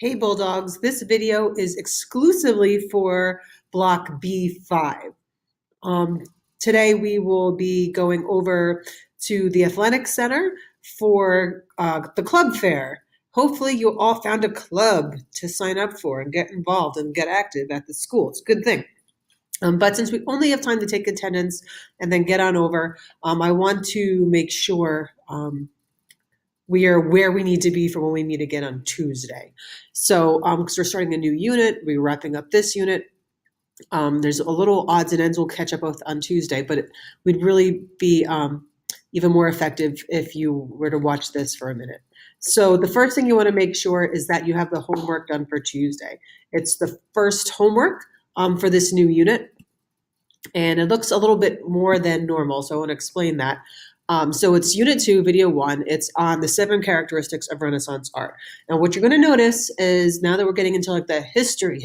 Hey Bulldogs, this video is exclusively for Block B5. Um, Today we will be going over to the Athletic Center for the club fair. Hopefully you all found a club to sign up for and get involved and get active at the school. It's a good thing. But since we only have time to take attendance and then get on over, I want to make sure we are where we need to be for when we meet again on Tuesday. So, because we're starting a new unit, we're wrapping up this unit. There's a little odds and ends we'll catch up with on Tuesday, but we'd really be even more effective if you were to watch this for a minute. So the first thing you want to make sure is that you have the homework done for Tuesday. It's the first homework for this new unit, and it looks a little bit more than normal, so I want to explain that. So it's Unit 2, Video 1. It's on the 7 characteristics of Renaissance art. And what you're going to notice is now that we're getting into like the history,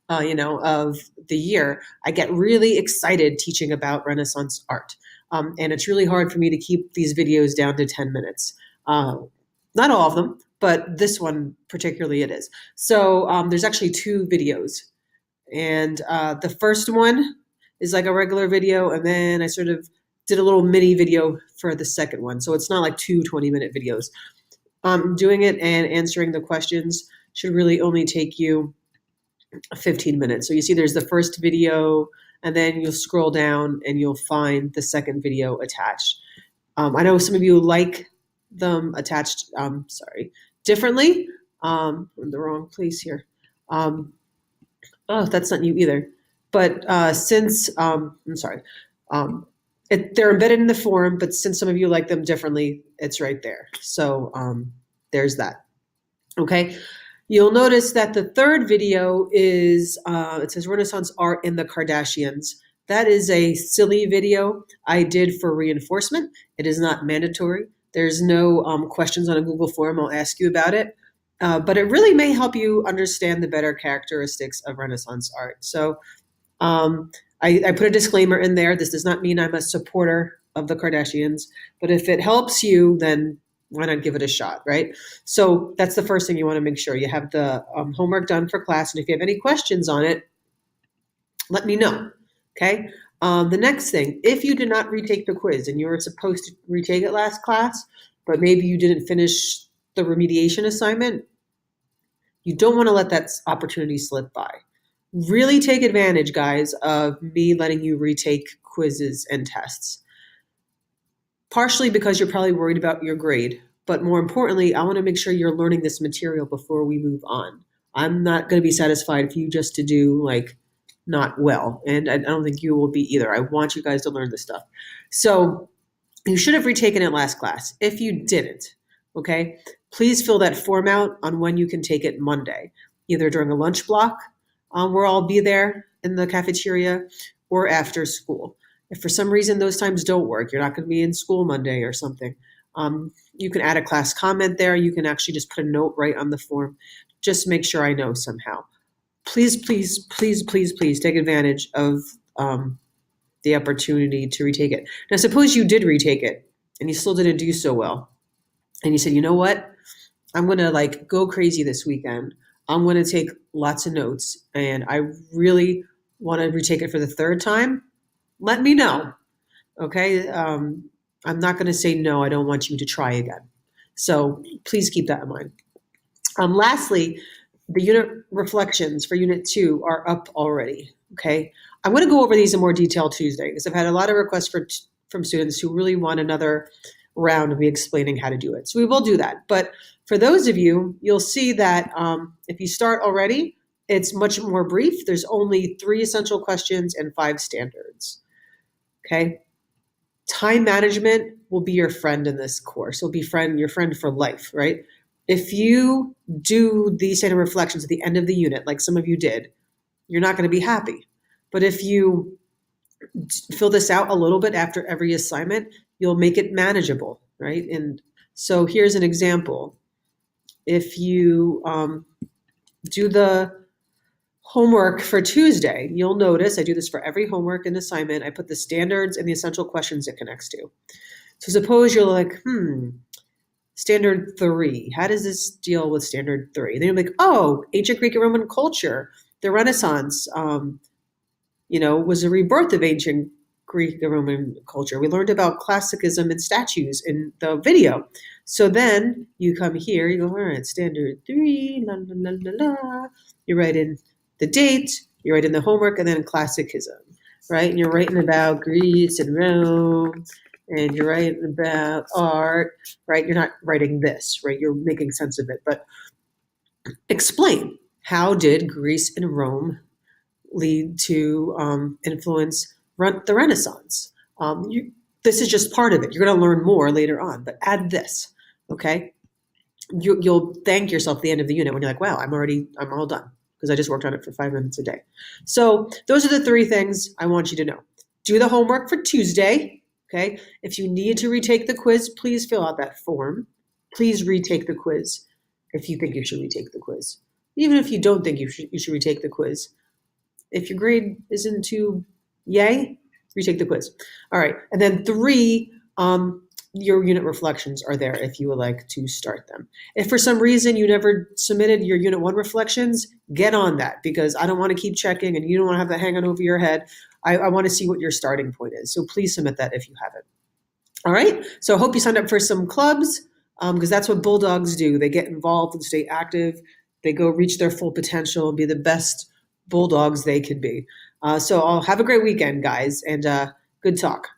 of the year, I get really excited teaching about Renaissance art. And it's really hard for me to keep these videos down to 10 minutes. Not all of them, but this one particularly it is. So there's actually 2 videos. And the first one is like a regular video, and then I sort of did a little mini video for the second one. So it's not like 2 20-minute videos. Doing it and answering the questions should really only take you 15 minutes. So you see there's the first video, and then you'll scroll down and you'll find the second video attached. I know some of you like them attached, differently. I'm in the wrong place here. Oh, that's not you either. But they're embedded in the form, but since some of you like them differently, it's right there. So there's that. Okay. You'll notice that the third video is, it says Renaissance art in the Kardashians. That is a silly video I did for reinforcement. It is not mandatory. There's no questions on a Google form. I'll ask you about it. But it really may help you understand the better characteristics of Renaissance art. So I put a disclaimer in there. This does not mean I'm a supporter of the Kardashians, but if it helps you, then why not give it a shot, right? So that's the first thing you want to make sure. You have the homework done for class, and if you have any questions on it, let me know, okay? The next thing, if you did not retake the quiz and you were supposed to retake it last class, but maybe you didn't finish the remediation assignment, you don't want to let that opportunity slip by. Really take advantage, guys, of me letting you retake quizzes and tests. Partially because you're probably worried about your grade, but more importantly, I want to make sure you're learning this material before we move on. I'm not going to be satisfied for you just to do like not well, and I don't think you will be either. I want you guys to learn this stuff. So you should have retaken it last class. If you didn't, okay, please fill that form out on when you can take it Monday, either during a lunch block, where I'll be there in the cafeteria, or after school. If for some reason those times don't work, you're not going to be in school Monday or something, you can add a class comment there. You can actually just put a note right on the form. Just make sure I know somehow. Please, please, please, please, please take advantage of the opportunity to retake it. Now, suppose you did retake it and you still didn't do so well. And you said, you know what? I'm going to like go crazy this weekend. I'm going to take lots of notes, and I really want to retake it for the 3rd time. Let me know, okay? I'm not going to say no. I don't want you to try again. So please keep that in mind. Lastly, the unit reflections for Unit 2 are up already, okay? I'm going to go over these in more detail Tuesday because I've had a lot of requests from students who really want another round of me explaining how to do it. So we will do that. But for those of you, you'll see that if you start already, it's much more brief. There's only 3 essential questions and 5 standards. Okay. Time management will be your friend in this course. It'll be your friend for life, right? If you do these standard reflections at the end of the unit, like some of you did, you're not going to be happy. But if you fill this out a little bit after every assignment, you'll make it manageable, right? And so here's an example. If you do the homework for Tuesday, you'll notice I do this for every homework and assignment. I put the standards and the essential questions it connects to. So suppose you're like, Standard 3. How does this deal with Standard 3? And then you're like, oh, ancient Greek and Roman culture, the Renaissance, was a rebirth of ancient Greek and Roman culture. We learned about classicism and statues in the video. So then you come here, you go, all right, Standard 3, la, la, la, la, la. You write in the date, you write in the homework, and then classicism, right? And you're writing about Greece and Rome, and you're writing about art, right? You're not writing this, right? You're making sense of it. But explain, how did Greece and Rome lead to influence the Renaissance? This is just part of it. You're going to learn more later on, but add this, okay? You'll thank yourself at the end of the unit when you're like, wow, I'm all done because I just worked on it for 5 minutes a day. So those are the 3 things I want you to know. Do the homework for Tuesday, okay? If you need to retake the quiz, please fill out that form. Please retake the quiz if you think you should retake the quiz. Even if you don't think you should retake the quiz. If your grade isn't too yay, retake the quiz. All right. And then 3, your unit reflections are there if you would like to start them. If for some reason you never submitted your Unit 1 reflections, get on that because I don't want to keep checking and you don't want to have that hanging over your head. I want to see what your starting point is. So please submit that if you haven't. All right. So I hope you signed up for some clubs because that's what bulldogs do. They get involved and stay active. They go reach their full potential and be the best bulldogs they could be. So I'll have a great weekend, guys, and good talk.